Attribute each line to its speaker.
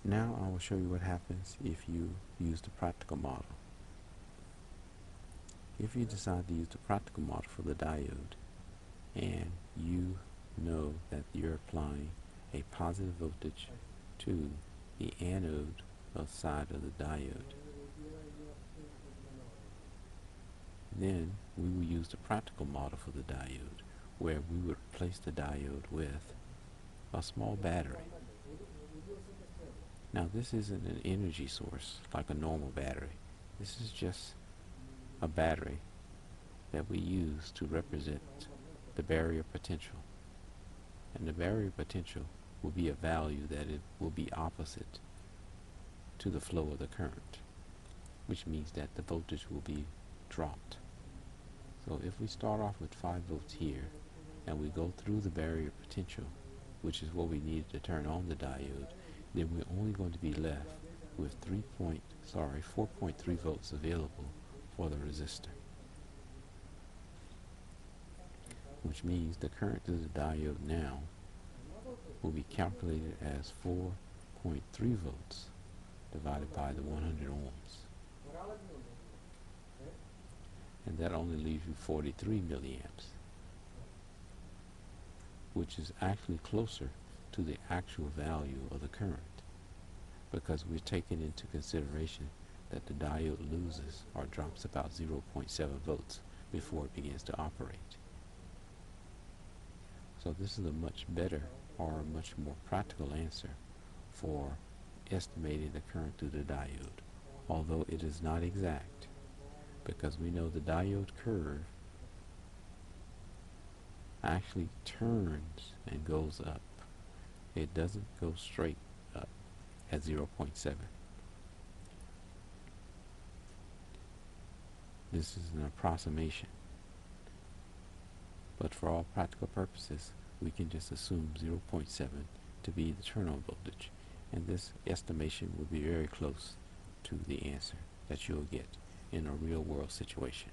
Speaker 1: Now I will show you what happens if you use the practical model. If you decide to use the practical model for the diode and you know that you're applying a positive voltage to the anode side of the diode, then we will use the practical model for the diode, where we would replace the diode with a small battery. Now this isn't an energy source like a normal battery. This is just a battery that we use to represent the barrier potential. And the barrier potential will be a value that it will be opposite to the flow of the current, which means that the voltage will be dropped. So if we start off with 5 volts here and we go through the barrier potential, which is what we needed to turn on the diode, then we're only going to be left with 4.3 volts available for the resistor, which means the current through the diode now will be calculated as 4.3 volts divided by the 100 ohms, and that only leaves you 43 milliamps, which is actually closer to the actual value of the current, because we're taking into consideration that the diode loses or drops about 0.7 volts before it begins to operate. So this is a much better or a much more practical answer for estimating the current through the diode, although it is not exact, because we know the diode curve actually turns and goes up. It doesn't go straight up at 0.7. This is an approximation, but for all practical purposes we can just assume 0.7 to be the turn-on voltage, and this estimation will be very close to the answer that you'll get in a real world situation.